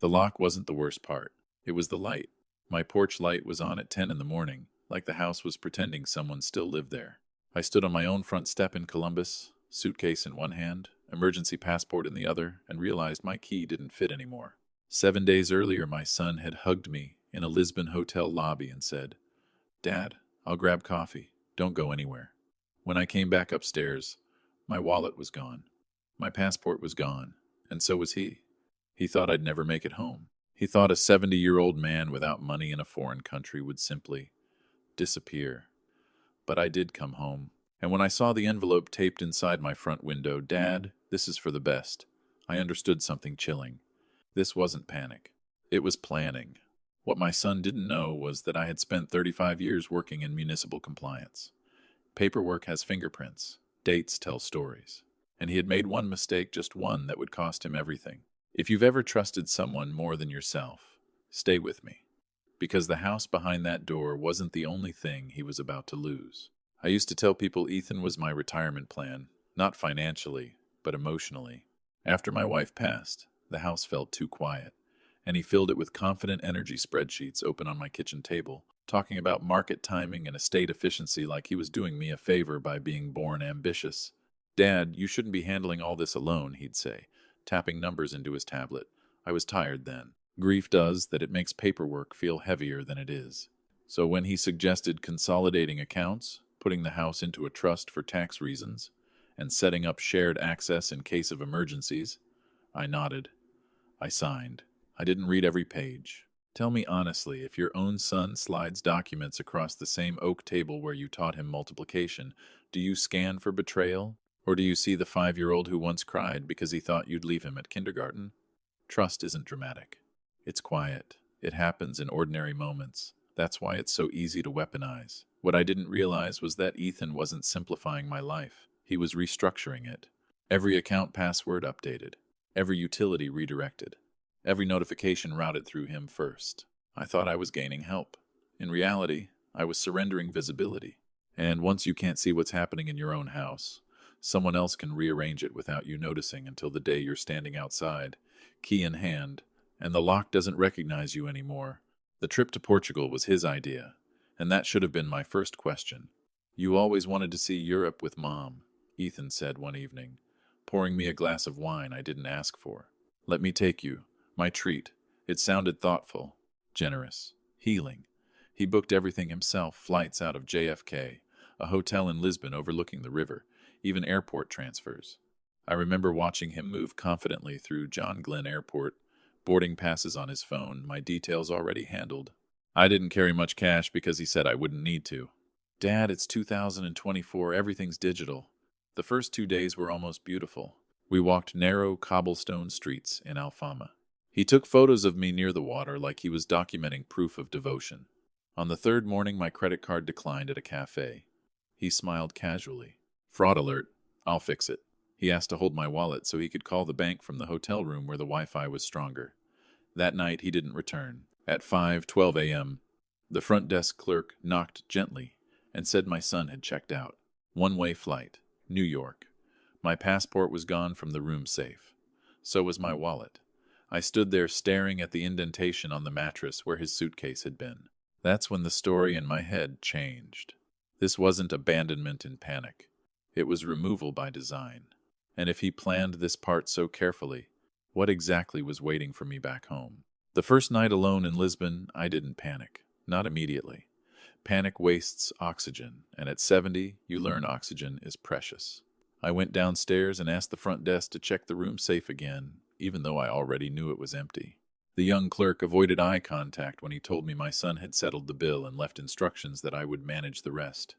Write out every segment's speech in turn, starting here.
The lock wasn't the worst part. It was the light. My porch light was on at 10 in the morning, like the house was pretending someone still lived there. I stood on my own front step in Columbus, suitcase in one hand, emergency passport in the other, and realized my key didn't fit anymore. 7 days earlier, my son had hugged me in a Lisbon hotel lobby and said, "Dad, I'll grab coffee. Don't go anywhere." When I came back upstairs, my wallet was gone. My passport was gone, and so was he. He thought I'd never make it home. He thought a 70-year-old man without money in a foreign country would simply disappear. But I did come home, and when I saw the envelope taped inside my front window, "Dad, this is for the best," I understood something chilling. This wasn't panic. It was planning. What my son didn't know was that I had spent 35 years working in municipal compliance. Paperwork has fingerprints. Dates tell stories. And he had made one mistake, just one, that would cost him everything. If you've ever trusted someone more than yourself, stay with me. Because the house behind that door wasn't the only thing he was about to lose. I used to tell people Ethan was my retirement plan, not financially, but emotionally. After my wife passed, the house felt too quiet, and he filled it with confident energy spreadsheets open on my kitchen table, talking about market timing and estate efficiency like he was doing me a favor by being born ambitious. "Dad, you shouldn't be handling all this alone," he'd say, tapping numbers into his tablet. I was tired then. Grief does that, it makes paperwork feel heavier than it is. So when he suggested consolidating accounts, putting the house into a trust for tax reasons, and setting up shared access in case of emergencies, I nodded. I signed. I didn't read every page. Tell me honestly, if your own son slides documents across the same oak table where you taught him multiplication, do you scan for betrayal? Or do you see the 5-year-old who once cried because he thought you'd leave him at kindergarten? Trust isn't dramatic. It's quiet. It happens in ordinary moments. That's why it's so easy to weaponize. What I didn't realize was that Ethan wasn't simplifying my life. He was restructuring it. Every account password updated. Every utility redirected. Every notification routed through him first. I thought I was gaining help. In reality, I was surrendering visibility. And once you can't see what's happening in your own house, someone else can rearrange it without you noticing until the day you're standing outside, key in hand, and the lock doesn't recognize you anymore. The trip to Portugal was his idea, and that should have been my first question. "You always wanted to see Europe with Mom," Ethan said one evening, pouring me a glass of wine I didn't ask for. "Let me take you. My treat." It sounded thoughtful, generous, healing. He booked everything himself, flights out of JFK, a hotel in Lisbon overlooking the river, even airport transfers. I remember watching him move confidently through John Glenn Airport, boarding passes on his phone, my details already handled. I didn't carry much cash because he said I wouldn't need to. "Dad, it's 2024, everything's digital." The first 2 days were almost beautiful. We walked narrow cobblestone streets in Alfama. He took photos of me near the water like he was documenting proof of devotion. On the third morning, my credit card declined at a cafe. He smiled casually. "Fraud alert. I'll fix it." He asked to hold my wallet so he could call the bank from the hotel room where the Wi-Fi was stronger. That night, he didn't return. At 5:12 a.m., the front desk clerk knocked gently and said my son had checked out. One-way flight. New York. My passport was gone from the room safe. So was my wallet. I stood there staring at the indentation on the mattress where his suitcase had been. That's when the story in my head changed. This wasn't abandonment in panic. It was removal by design. And if he planned this part so carefully, what exactly was waiting for me back home? The first night alone in Lisbon, I didn't panic. Not immediately. Panic wastes oxygen, and at 70, you learn oxygen is precious. I went downstairs and asked the front desk to check the room safe again, even though I already knew it was empty. The young clerk avoided eye contact when he told me my son had settled the bill and left instructions that I would manage the rest.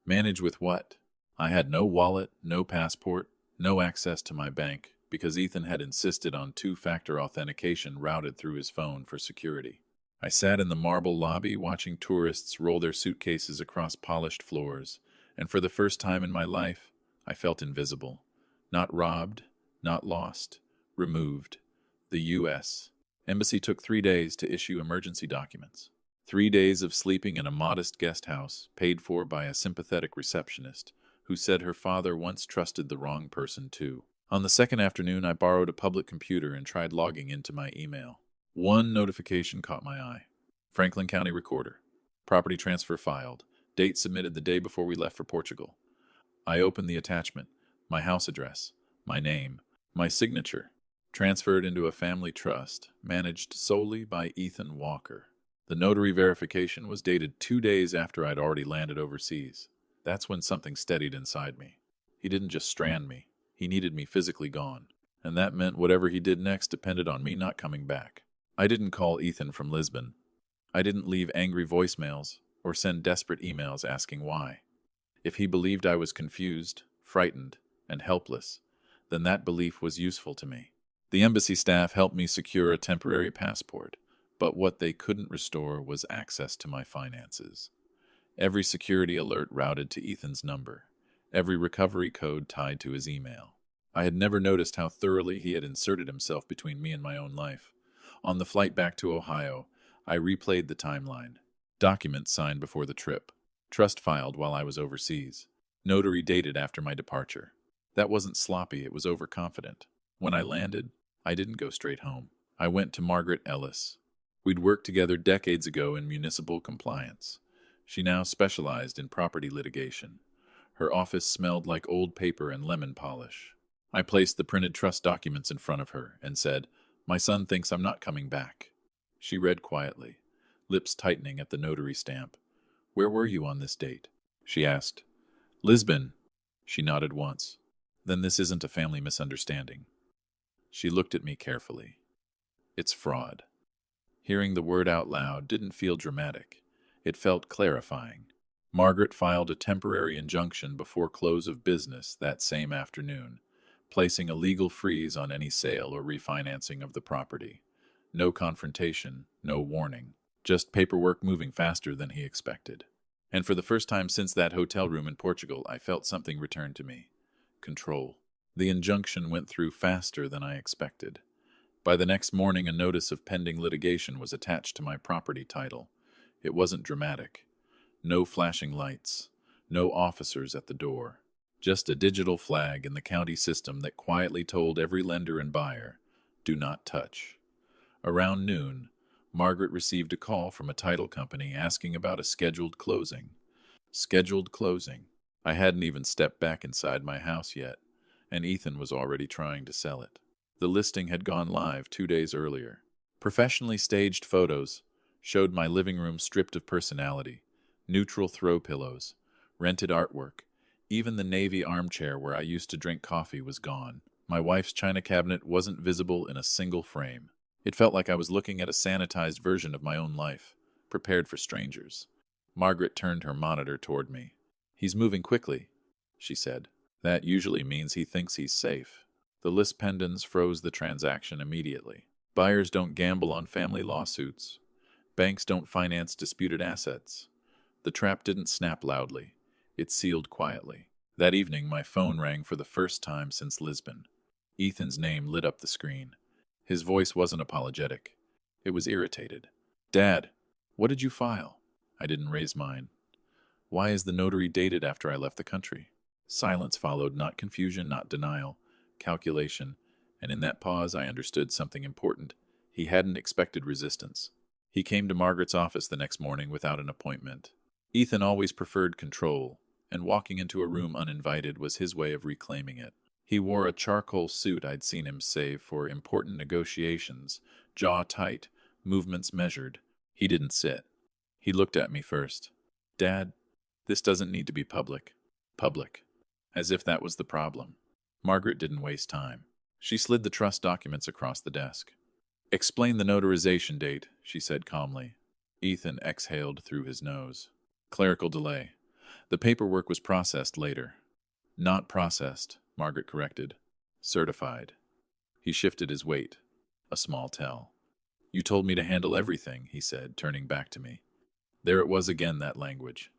Manage with what? I had no wallet, no passport, no access to my bank, because Ethan had insisted on two-factor authentication routed through his phone for security. I sat in the marble lobby watching tourists roll their suitcases across polished floors, and for the first time in my life, I felt invisible. Not robbed, not lost, removed. The U.S. Embassy took 3 days to issue emergency documents. 3 days of sleeping in a modest guest house, paid for by a sympathetic receptionist, who said her father once trusted the wrong person too. On the second afternoon, I borrowed a public computer and tried logging into my email. One notification caught my eye. Franklin County Recorder. Property transfer filed. Date submitted the day before we left for Portugal. I opened the attachment. My house address. My name. My signature. Transferred into a family trust, managed solely by Ethan Walker. The notary verification was dated 2 days after I'd already landed overseas. That's when something steadied inside me. He didn't just strand me. He needed me physically gone. And that meant whatever he did next depended on me not coming back. I didn't call Ethan from Lisbon. I didn't leave angry voicemails or send desperate emails asking why. If he believed I was confused, frightened, and helpless, then that belief was useful to me. The embassy staff helped me secure a temporary passport, but what they couldn't restore was access to my finances. Every security alert routed to Ethan's number, every recovery code tied to his email. I had never noticed how thoroughly he had inserted himself between me and my own life. On the flight back to Ohio, I replayed the timeline. Documents signed before the trip. Trust filed while I was overseas. Notary dated after my departure. That wasn't sloppy, it was overconfident. When I landed, I didn't go straight home. I went to Margaret Ellis. We'd worked together decades ago in municipal compliance. She now specialized in property litigation. Her office smelled like old paper and lemon polish. I placed the printed trust documents in front of her and said, "My son thinks I'm not coming back." She read quietly, lips tightening at the notary stamp. "Where were you on this date?" she asked. "Lisbon." She nodded once. "Then this isn't a family misunderstanding." She looked at me carefully. "It's fraud." Hearing the word out loud didn't feel dramatic. It felt clarifying. Margaret filed a temporary injunction before close of business that same afternoon, placing a legal freeze on any sale or refinancing of the property. No confrontation, no warning, just paperwork moving faster than he expected. And for the first time since that hotel room in Portugal, I felt something return to me. Control. The injunction went through faster than I expected. By the next morning, a notice of pending litigation was attached to my property title. It wasn't dramatic. No flashing lights, no officers at the door. Just a digital flag in the county system that quietly told every lender and buyer, "Do not touch." Around noon, Margaret received a call from a title company asking about a scheduled closing. Scheduled closing. I hadn't even stepped back inside my house yet, and Ethan was already trying to sell it. The listing had gone live 2 days earlier. Professionally staged photos showed my living room stripped of personality, neutral throw pillows, rented artwork. Even the navy armchair where I used to drink coffee was gone. My wife's china cabinet wasn't visible in a single frame. It felt like I was looking at a sanitized version of my own life, prepared for strangers. Margaret turned her monitor toward me. "He's moving quickly," she said. "That usually means he thinks he's safe." The list pendants froze the transaction immediately. Buyers don't gamble on family lawsuits. Banks don't finance disputed assets. The trap didn't snap loudly. It sealed quietly. That evening, my phone rang for the first time since Lisbon. Ethan's name lit up the screen. His voice wasn't apologetic. It was irritated. "Dad, what did you file?" I didn't raise mine. "Why is the notary dated after I left the country?" Silence followed, not confusion, not denial, calculation, and in that pause I understood something important. He hadn't expected resistance. He came to Margaret's office the next morning without an appointment. Ethan always preferred control, and walking into a room uninvited was his way of reclaiming it. He wore a charcoal suit I'd seen him save for important negotiations, jaw tight, movements measured. He didn't sit. He looked at me first. "Dad, this doesn't need to be public." Public. As if that was the problem. Margaret didn't waste time. She slid the trust documents across the desk. "Explain the notarization date," she said calmly. Ethan exhaled through his nose. "Clerical delay. The paperwork was processed later." "Not processed," Margaret corrected. "Certified." He shifted his weight. A small tell. "You told me to handle everything," he said, turning back to me. There it was again, that language.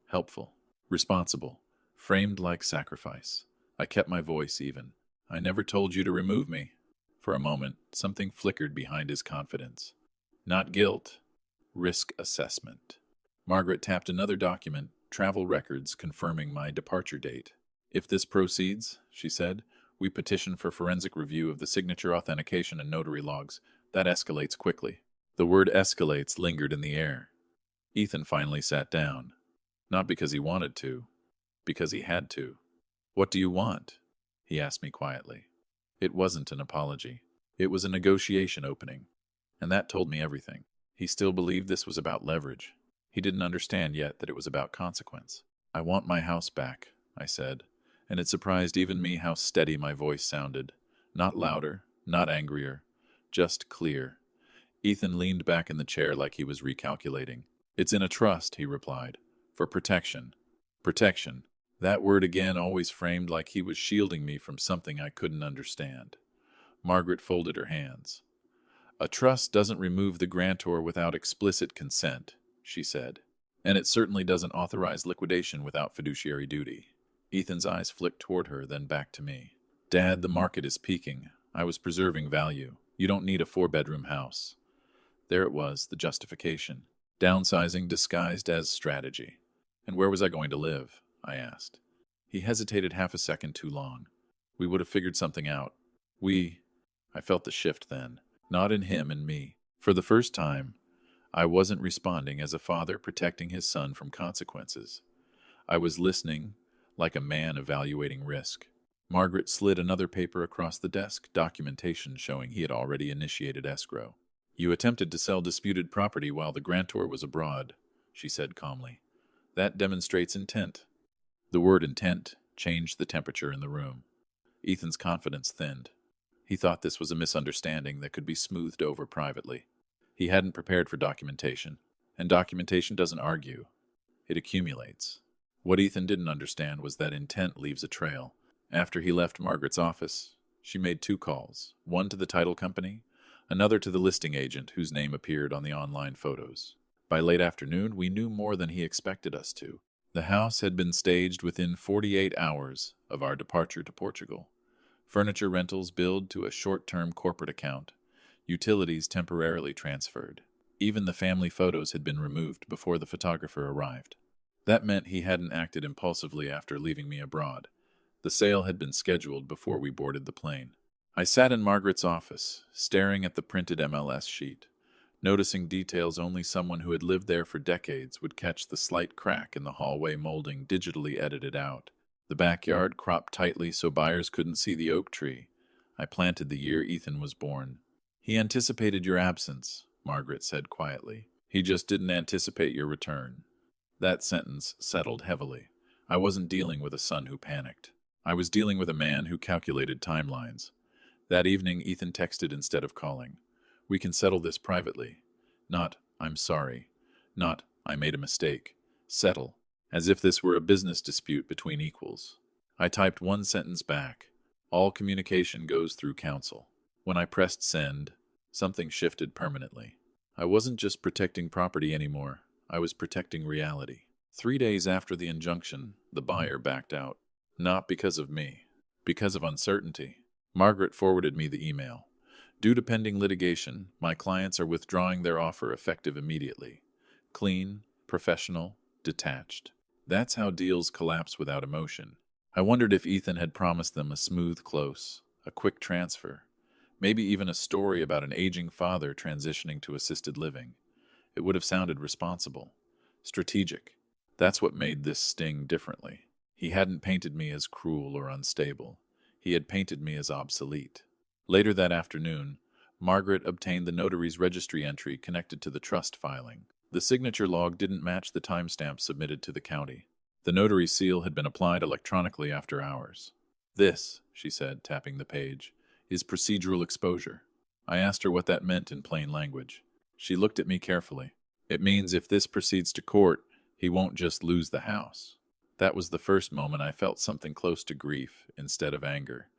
Helpful. Responsible. Framed like sacrifice. I kept my voice even. "I never told you to remove me." For a moment, something flickered behind his confidence. Not guilt. Risk assessment. Margaret tapped another document, travel records confirming my departure date. "If this proceeds," she said, "we petition for forensic review of the signature authentication and notary logs. That escalates quickly. The word escalates lingered in the air. Ethan finally sat down. Not because he wanted to, because he had to. "What do you want?" he asked me quietly. It wasn't an apology. It was a negotiation opening. And that told me everything. He still believed this was about leverage. He didn't understand yet that it was about consequence. "I want my house back," I said, and it surprised even me how steady my voice sounded. Not louder, not angrier, just clear. Ethan leaned back in the chair like he was recalculating. "It's in a trust," he replied. "For protection." Protection. That word again always framed like he was shielding me from something I couldn't understand. Margaret folded her hands. "A trust doesn't remove the grantor without explicit consent," she said. "And it certainly doesn't authorize liquidation without fiduciary duty." Ethan's eyes flicked toward her, then back to me. "Dad, the market is peaking. I was preserving value. You don't need a 4-bedroom house." There it was, the justification. Downsizing disguised as strategy. And where was I going to live? I asked. He hesitated half a second too long. "We would have figured something out." I felt the shift then. Not in him and me. For the first time, I wasn't responding as a father protecting his son from consequences. I was listening, like a man evaluating risk. Margaret slid another paper across the desk, documentation showing he had already initiated escrow. "You attempted to sell disputed property while the grantor was abroad," she said calmly. "That demonstrates intent." The word intent changed the temperature in the room. Ethan's confidence thinned. He thought this was a misunderstanding that could be smoothed over privately. He hadn't prepared for documentation, and documentation doesn't argue. It accumulates. What Ethan didn't understand was that intent leaves a trail. After he left Margaret's office, she made 2 calls, one to the title company, another to the listing agent whose name appeared on the online photos. By late afternoon, we knew more than he expected us to. The house had been staged within 48 hours of our departure to Portugal. Furniture rentals billed to a short-term corporate account, utilities temporarily transferred. Even the family photos had been removed before the photographer arrived. That meant he hadn't acted impulsively after leaving me abroad. The sale had been scheduled before we boarded the plane. I sat in Margaret's office, staring at the printed MLS sheet, noticing details only someone who had lived there for decades would catch: the slight crack in the hallway molding digitally edited out, the backyard cropped tightly so buyers couldn't see the oak tree I planted the year Ethan was born. "He anticipated your absence," Margaret said quietly. "He just didn't anticipate your return." That sentence settled heavily. I wasn't dealing with a son who panicked. I was dealing with a man who calculated timelines. That evening, Ethan texted instead of calling. "We can settle this privately." Not, "I'm sorry." Not, "I made a mistake." Settle. As if this were a business dispute between equals. I typed one sentence back. "All communication goes through counsel." When I pressed send, something shifted permanently. I wasn't just protecting property anymore. I was protecting reality. 3 days after the injunction, the buyer backed out. Not because of me. Because of uncertainty. Margaret forwarded me the email. "Due to pending litigation, my clients are withdrawing their offer effective immediately." Clean, professional, detached. That's how deals collapse without emotion. I wondered if Ethan had promised them a smooth close, a quick transfer, maybe even a story about an aging father transitioning to assisted living. It would have sounded responsible, strategic. That's what made this sting differently. He hadn't painted me as cruel or unstable. He had painted me as obsolete. Later that afternoon, Margaret obtained the notary's registry entry connected to the trust filing. The signature log didn't match the timestamp submitted to the county. The notary seal had been applied electronically after hours. "This," she said, tapping the page, "is procedural exposure." I asked her what that meant in plain language. She looked at me carefully. "It means if this proceeds to court, he won't just lose the house." That was the first moment I felt something close to grief instead of anger,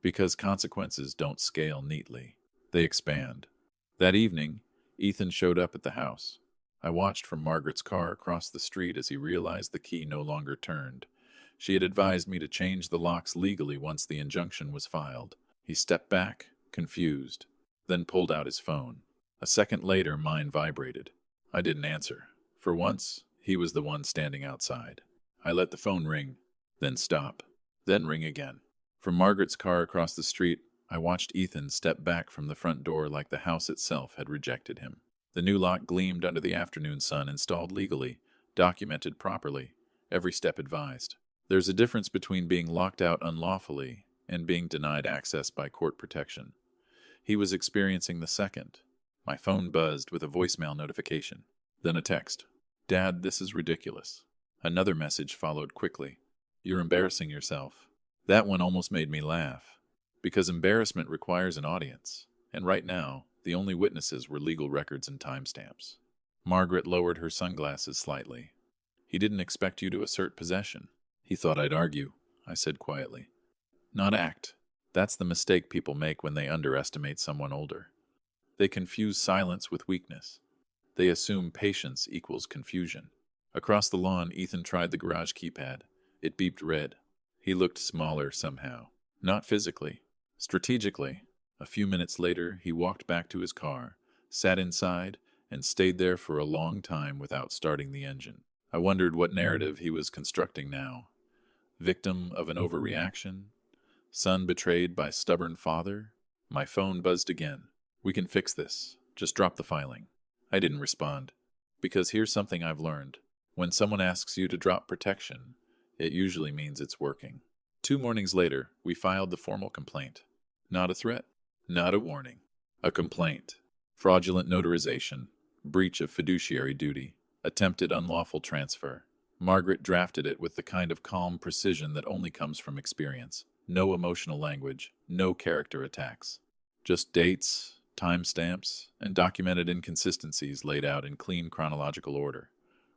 because consequences don't scale neatly. They expand. That evening, Ethan showed up at the house. I watched from Margaret's car across the street as he realized the key no longer turned. She had advised me to change the locks legally once the injunction was filed. He stepped back, confused, then pulled out his phone. A second later, mine vibrated. I didn't answer. For once, he was the one standing outside. I let the phone ring, then stop, then ring again. From Margaret's car across the street, I watched Ethan step back from the front door like the house itself had rejected him. The new lock gleamed under the afternoon sun, installed legally, documented properly, every step advised. There's a difference between being locked out unlawfully and being denied access by court protection. He was experiencing the second. My phone buzzed with a voicemail notification, then a text. "Dad, this is ridiculous." Another message followed quickly. "You're embarrassing yourself." That one almost made me laugh, because embarrassment requires an audience, and right now, the only witnesses were legal records and timestamps. Margaret lowered her sunglasses slightly. "He didn't expect you to assert possession." "He thought I'd argue," I said quietly. "Not act." That's the mistake people make when they underestimate someone older. They confuse silence with weakness. They assume patience equals confusion. Across the lawn, Ethan tried the garage keypad. It beeped red. He looked smaller somehow. Not physically. Strategically. A few minutes later, he walked back to his car, sat inside, and stayed there for a long time without starting the engine. I wondered what narrative he was constructing now. Victim of an overreaction? Son betrayed by stubborn father? My phone buzzed again. "We can fix this. Just drop the filing." I didn't respond. Because here's something I've learned. When someone asks you to drop protection, it usually means it's working. 2 mornings later, we filed the formal complaint. Not a threat. Not a warning. A complaint. Fraudulent notarization. Breach of fiduciary duty. Attempted unlawful transfer. Margaret drafted it with the kind of calm precision that only comes from experience. No emotional language. No character attacks. Just dates, timestamps, and documented inconsistencies laid out in clean chronological order.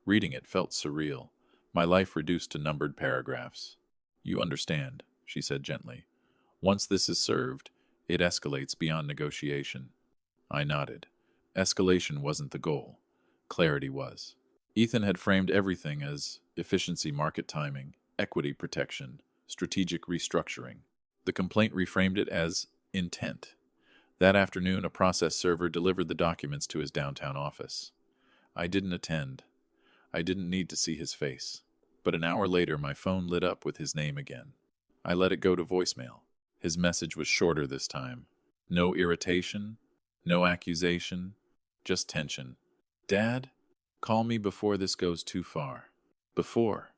Reading it felt surreal. My life reduced to numbered paragraphs. "You understand," she said gently. "Once this is served, it escalates beyond negotiation." I nodded. Escalation wasn't the goal. Clarity was. Ethan had framed everything as efficiency market timing, equity protection, strategic restructuring. The complaint reframed it as intent. That afternoon, a process server delivered the documents to his downtown office. I didn't attend. I didn't need to see his face. But an hour later, my phone lit up with his name again. I let it go to voicemail. His message was shorter this time. No irritation, no accusation, just tension. "Dad, call me before this goes too far." Before.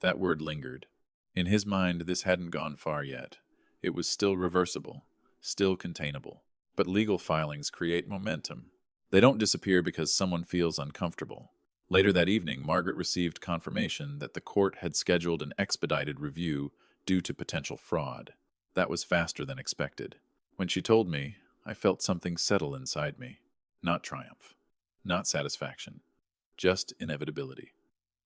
That word lingered. In his mind, this hadn't gone far yet. It was still reversible, still containable. But legal filings create momentum. They don't disappear because someone feels uncomfortable. Later that evening, Margaret received confirmation that the court had scheduled an expedited review due to potential fraud. That was faster than expected. When she told me, I felt something settle inside me. Not triumph. Not satisfaction. Just inevitability.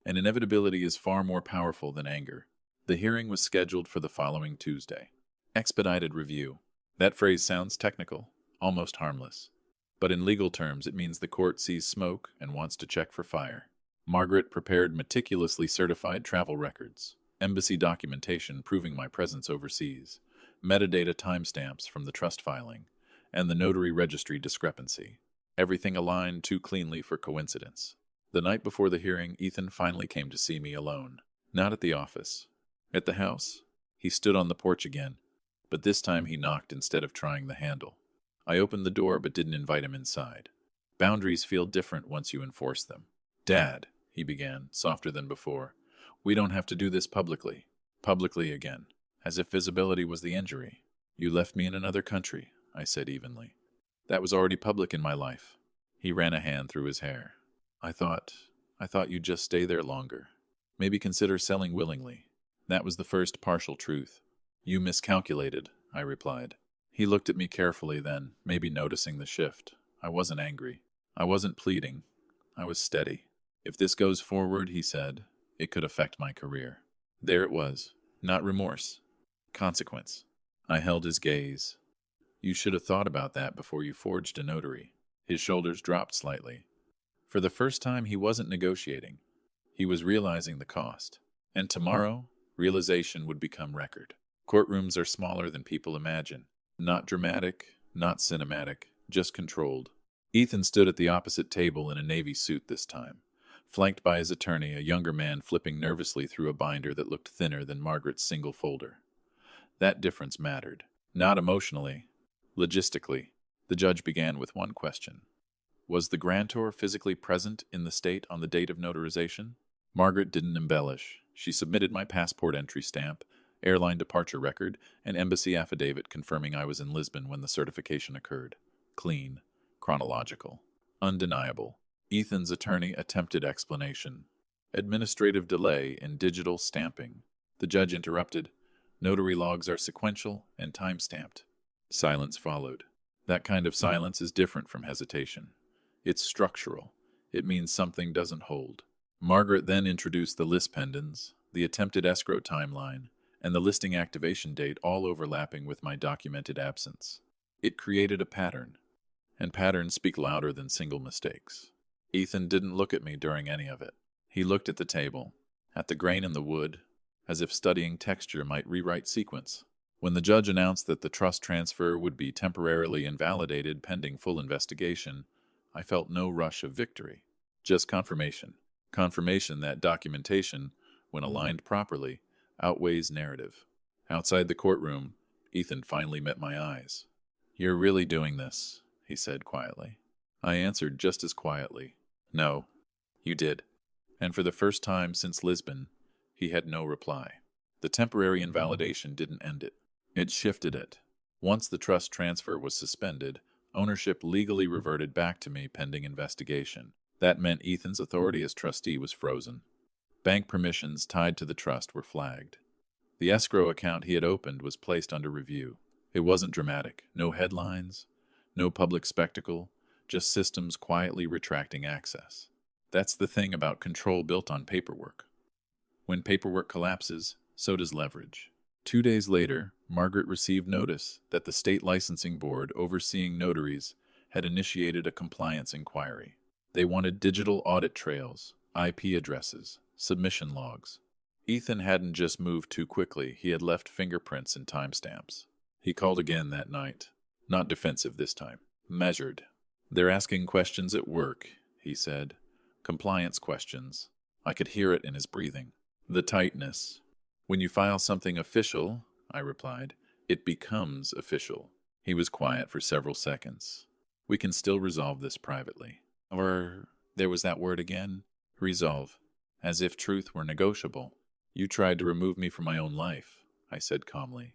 And inevitability is far more powerful than anger. The hearing was scheduled for the following Tuesday. Expedited review. That phrase sounds technical, almost harmless. But in legal terms, it means the court sees smoke and wants to check for fire. Margaret prepared meticulously certified travel records, embassy documentation proving my presence overseas, metadata timestamps from the trust filing, and the notary registry discrepancy. Everything aligned too cleanly for coincidence. The night before the hearing, Ethan finally came to see me alone. Not at the office. At the house. He stood on the porch again, but this time he knocked instead of trying the handle. I opened the door but didn't invite him inside. Boundaries feel different once you enforce them. "Dad," he began, softer than before, "we don't have to do this publicly." Publicly again, as if visibility was the injury. "You left me in another country," I said evenly. "That was already public in my life." He ran a hand through his hair. I thought you'd just stay there longer. Maybe consider selling willingly." That was the first partial truth. "You miscalculated," I replied. He looked at me carefully then, maybe noticing the shift. I wasn't angry. I wasn't pleading. I was steady. "If this goes forward," he said, "it could affect my career." There it was. Not remorse. Consequence. I held his gaze. "You should have thought about that before you forged a notary." His shoulders dropped slightly. For the first time, he wasn't negotiating. He was realizing the cost. And tomorrow, realization would become record. Courtrooms are smaller than people imagine. Not dramatic, not cinematic, just controlled. Ethan stood at the opposite table in a navy suit this time, flanked by his attorney, a younger man flipping nervously through a binder that looked thinner than Margaret's single folder. That difference mattered. Not emotionally, Logistically, the judge began with one question. Was the grantor physically present in the state on the date of notarization? Margaret didn't embellish. She submitted my passport entry stamp, airline departure record, and embassy affidavit confirming I was in Lisbon when the certification occurred. Clean, chronological, undeniable. Ethan's attorney attempted explanation. Administrative delay in digital stamping. The judge interrupted. Notary logs are sequential and time-stamped. Silence followed. That kind of silence is different from hesitation. It's structural. It means something doesn't hold. Margaret then introduced the list pendants, the attempted escrow timeline, and the listing activation date all overlapping with my documented absence. It created a pattern, and patterns speak louder than single mistakes. Ethan didn't look at me during any of it. He looked at the table, at the grain in the wood, as if studying texture might rewrite sequence. When the judge announced that the trust transfer would be temporarily invalidated pending full investigation, I felt no rush of victory, just confirmation. Confirmation that documentation, when aligned properly, outweighs narrative. Outside the courtroom, Ethan finally met my eyes. "You're really doing this," he said quietly. I answered just as quietly, "No, you did." And for the first time since Lisbon, he had no reply. The temporary invalidation didn't end it. It shifted it. Once the trust transfer was suspended, ownership legally reverted back to me pending investigation. That meant Ethan's authority as trustee was frozen. Bank permissions tied to the trust were flagged. The escrow account he had opened was placed under review. It wasn't dramatic. No headlines, no public spectacle, just systems quietly retracting access. That's the thing about control built on paperwork. When paperwork collapses, so does leverage. 2 days later, Margaret received notice that the state licensing board overseeing notaries had initiated a compliance inquiry. They wanted digital audit trails, IP addresses, submission logs. Ethan hadn't just moved too quickly, he had left fingerprints and timestamps. He called again that night. Not defensive this time. Measured. "They're asking questions at work," he said. "Compliance questions." I could hear it in his breathing. The tightness. "When you file something official," I replied, "it becomes official." He was quiet for several seconds. "We can still resolve this privately." Or, there was that word again, resolve, as if truth were negotiable. "You tried to remove me from my own life," I said calmly.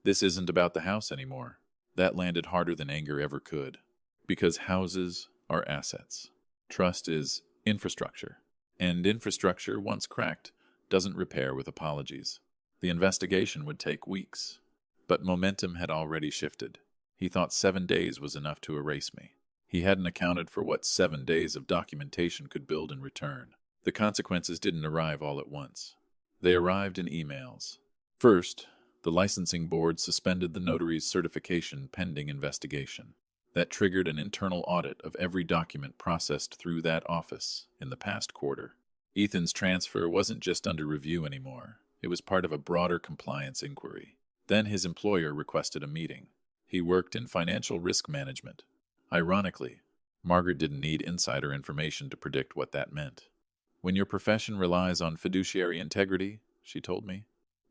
"This isn't about the house anymore." That landed harder than anger ever could. Because houses are assets. Trust is infrastructure. And infrastructure, once cracked, doesn't repair with apologies. The investigation would take weeks. But momentum had already shifted. He thought 7 days was enough to erase me. He hadn't accounted for what 7 days of documentation could build in return. The consequences didn't arrive all at once. They arrived in emails. First, the licensing board suspended the notary's certification pending investigation. That triggered an internal audit of every document processed through that office in the past quarter. Ethan's transfer wasn't just under review anymore. It was part of a broader compliance inquiry. Then his employer requested a meeting. He worked in financial risk management. Ironically, Margaret didn't need insider information to predict what that meant. "When your profession relies on fiduciary integrity," she told me,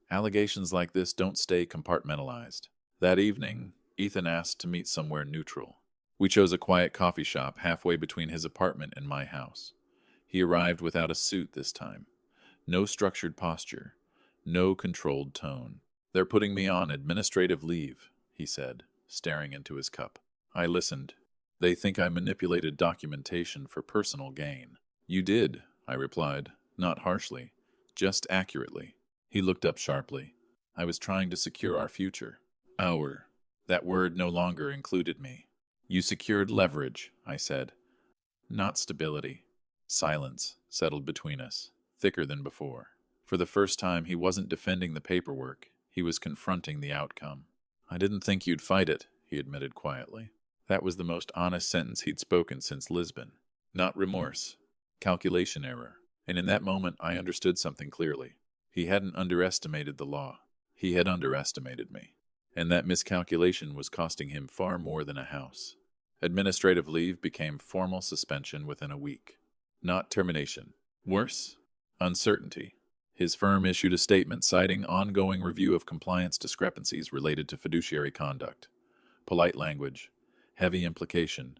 "allegations like this don't stay compartmentalized." That evening, Ethan asked to meet somewhere neutral. We chose a quiet coffee shop halfway between his apartment and my house. He arrived without a suit this time. No structured posture. No controlled tone. "They're putting me on administrative leave," he said, staring into his cup. I listened. "They think I manipulated documentation for personal gain." "You did," I replied, not harshly, just accurately. He looked up sharply. "I was trying to secure our future." Our. That word no longer included me. "You secured leverage," I said. "Not stability." Silence settled between us, thicker than before. For the first time, he wasn't defending the paperwork. He was confronting the outcome. "I didn't think you'd fight it," he admitted quietly. That was the most honest sentence he'd spoken since Lisbon. Not remorse. Calculation error. And in that moment, I understood something clearly. He hadn't underestimated the law. He had underestimated me. And that miscalculation was costing him far more than a house. Administrative leave became formal suspension within a week. Not termination. Worse, uncertainty. His firm issued a statement citing ongoing review of compliance discrepancies related to fiduciary conduct. polite language, heavy implication.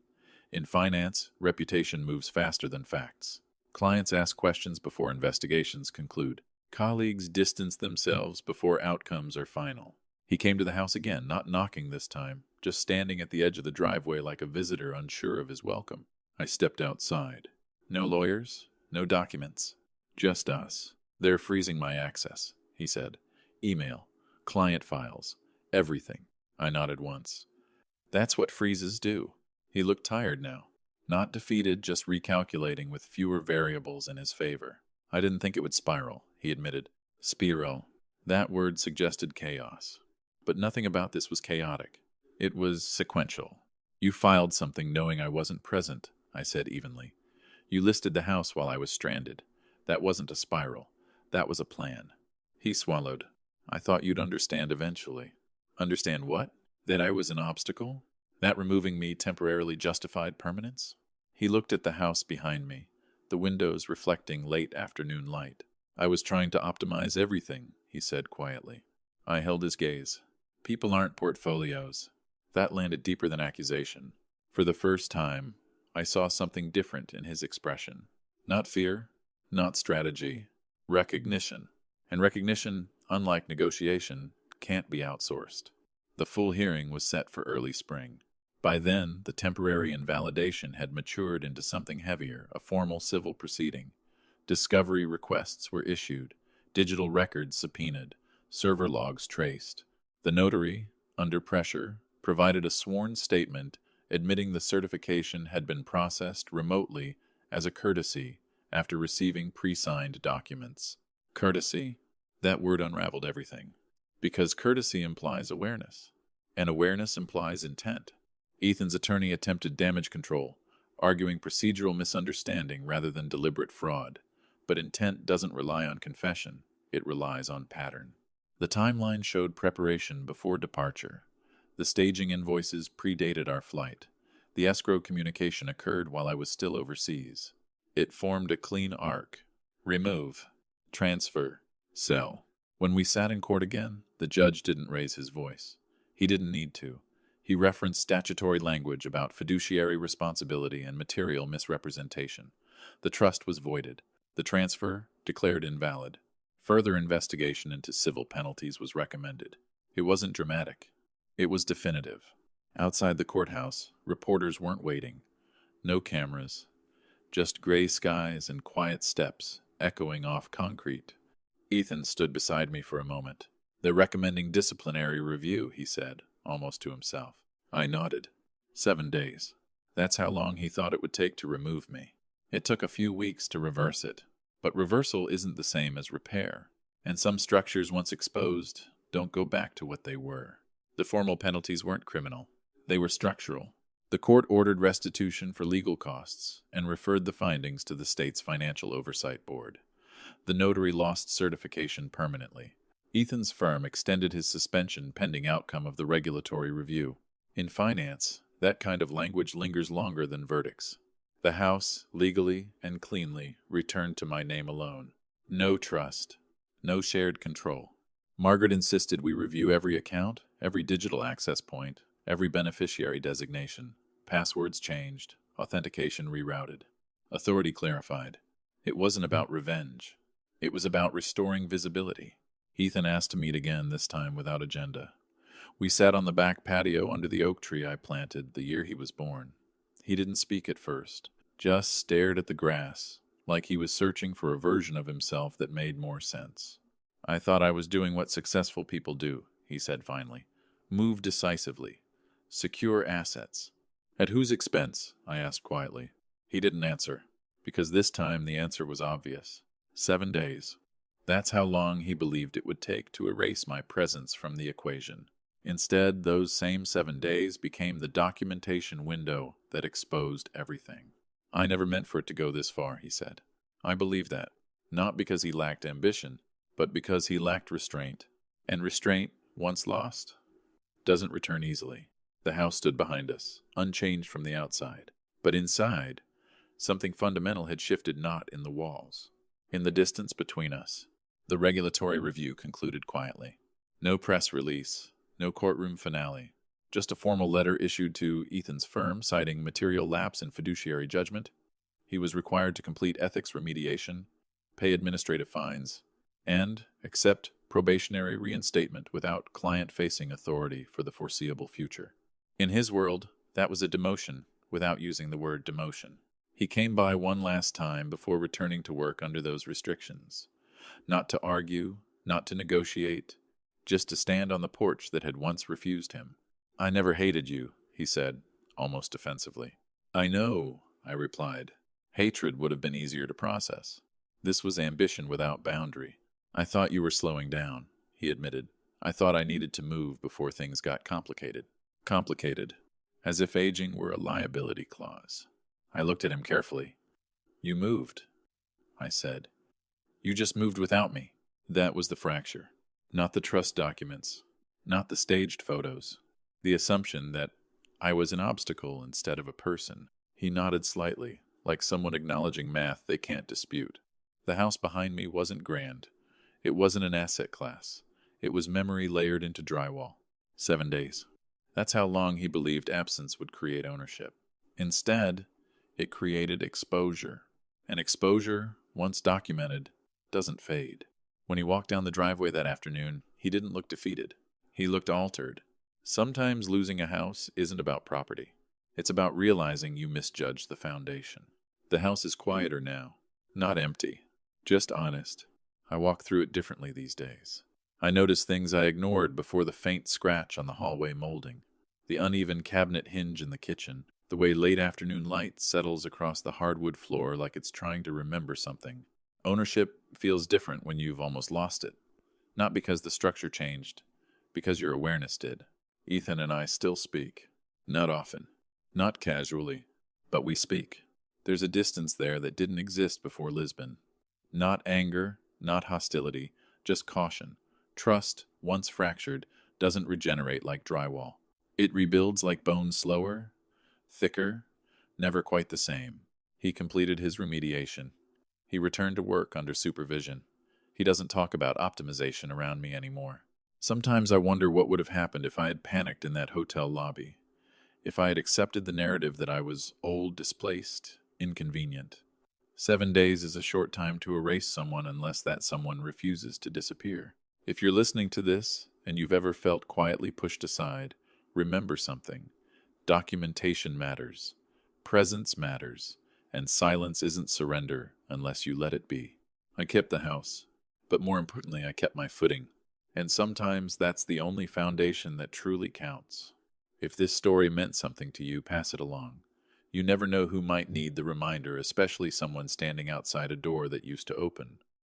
In finance, reputation moves faster than facts. Clients ask questions before investigations conclude. Colleagues distance themselves before outcomes are final. He came to the house again, not knocking this time, just standing at the edge of the driveway like a visitor unsure of his welcome. I stepped outside. No lawyers, no documents, just us. They're freezing my access, he said. Email, client files, everything. I nodded once. That's what freezes do. He looked tired now. Not defeated, just recalculating with fewer variables in his favor. I didn't think it would spiral, he admitted. Spiral. That word suggested chaos. But nothing about this was chaotic. It was sequential. You filed something knowing I wasn't present, I said evenly. You listed the house while I was stranded. That wasn't a spiral. That was a plan. He swallowed. I thought you'd understand eventually. Understand what? That I was an obstacle? That removing me temporarily justified permanence? He looked at the house behind me, the windows reflecting late afternoon light. I was trying to optimize everything, he said quietly. I held his gaze. People aren't portfolios. That landed deeper than accusation. For the first time, I saw something different in his expression. Not fear, not strategy, recognition. And recognition, unlike negotiation, can't be outsourced. The full hearing was set for early spring. By then, the temporary invalidation had matured into something heavier, a formal civil proceeding. Discovery requests were issued, digital records subpoenaed, server logs traced. The notary, under pressure, provided a sworn statement admitting the certification had been processed remotely as a courtesy after receiving pre-signed documents. Courtesy? That word unraveled everything. Because courtesy implies awareness, and awareness implies intent. Ethan's attorney attempted damage control, arguing procedural misunderstanding rather than deliberate fraud. But intent doesn't rely on confession, it relies on pattern. The timeline showed preparation before departure. The staging invoices predated our flight. The escrow communication occurred while I was still overseas. It formed a clean arc. Remove, transfer, sell. When we sat in court again, the judge didn't raise his voice. He didn't need to. He referenced statutory language about fiduciary responsibility and material misrepresentation. The trust was voided. The transfer declared invalid. Further investigation into civil penalties was recommended. It wasn't dramatic. It was definitive. Outside the courthouse, reporters weren't waiting. No cameras. Just gray skies and quiet steps echoing off concrete. Ethan stood beside me for a moment. They're recommending disciplinary review, he said, almost to himself. I nodded. 7 days. That's how long he thought it would take to remove me. It took a few weeks to reverse it. But reversal isn't the same as repair. And some structures once exposed don't go back to what they were. The formal penalties weren't criminal. They were structural. The court ordered restitution for legal costs and referred the findings to the state's Financial Oversight Board. The notary lost certification permanently. Ethan's firm extended his suspension pending outcome of the regulatory review. In finance, that kind of language lingers longer than verdicts. The house, legally and cleanly, returned to my name alone. No trust. No shared control. Margaret insisted we review every account, every digital access point, every beneficiary designation. Passwords changed. Authentication rerouted. Authority clarified. It wasn't about revenge. It was about restoring visibility. Ethan asked to meet again, this time without agenda. We sat on the back patio under the oak tree I planted the year he was born. He didn't speak at first, just stared at the grass, like he was searching for a version of himself that made more sense. I thought I was doing what successful people do, he said finally. Move decisively. Secure assets. At whose expense? I asked quietly. He didn't answer, because this time the answer was obvious. 7 days. That's how long he believed it would take to erase my presence from the equation. Instead, those same 7 days became the documentation window that exposed everything. I never meant for it to go this far, he said. I believe that, not because he lacked ambition, but because he lacked restraint. And restraint, once lost, doesn't return easily. The house stood behind us, unchanged from the outside. But inside, something fundamental had shifted, not in the walls, in the distance between us. The regulatory review concluded quietly. No press release, no courtroom finale, Just a formal letter issued to Ethan's firm citing material lapse in fiduciary judgment. He was required to complete ethics remediation, pay administrative fines, and accept probationary reinstatement without client-facing authority for the foreseeable future. In his world, that was a demotion without using the word demotion. He came by one last time before returning to work under those restrictions. Not to argue, not to negotiate, just to stand on the porch that had once refused him. "I never hated you," he said, almost defensively. "I know," I replied. Hatred would have been easier to process. This was ambition without boundary. "I thought you were slowing down," he admitted. "I thought I needed to move before things got complicated." Complicated, as if aging were a liability clause. I looked at him carefully. "You moved," I said. "You just moved without me." That was the fracture. Not the trust documents, not the staged photos. The assumption that I was an obstacle instead of a person. He nodded slightly, like someone acknowledging math they can't dispute. The house behind me wasn't grand. It wasn't an asset class. It was memory layered into drywall. 7 days. That's how long he believed absence would create ownership. Instead, it created exposure. And exposure, once documented, doesn't fade. When he walked down the driveway that afternoon, he didn't look defeated. He looked altered. Sometimes losing a house isn't about property. It's about realizing you misjudged the foundation. The house is quieter now. Not empty. Just honest. I walk through it differently these days. I notice things I ignored before: the faint scratch on the hallway molding, the uneven cabinet hinge in the kitchen, the way late afternoon light settles across the hardwood floor like it's trying to remember something. Ownership feels different when you've almost lost it. Not because the structure changed, because your awareness did. Ethan and I still speak. Not often. Not casually. But we speak. There's a distance there that didn't exist before Lisbon. Not anger, not hostility, just caution. Trust, once fractured, doesn't regenerate like drywall. It rebuilds like bone, slower, thicker, never quite the same. He completed his remediation. He returned to work under supervision. He doesn't talk about optimization around me anymore. Sometimes I wonder what would have happened if I had panicked in that hotel lobby. If I had accepted the narrative that I was old, displaced, inconvenient. 7 days is a short time to erase someone unless that someone refuses to disappear. If you're listening to this and you've ever felt quietly pushed aside, remember something. Documentation matters. Presence matters. And silence isn't surrender unless you let it be. I kept the house, but more importantly, I kept my footing. And sometimes that's the only foundation that truly counts. If this story meant something to you, pass it along. You never know who might need the reminder, especially someone standing outside a door that used to open.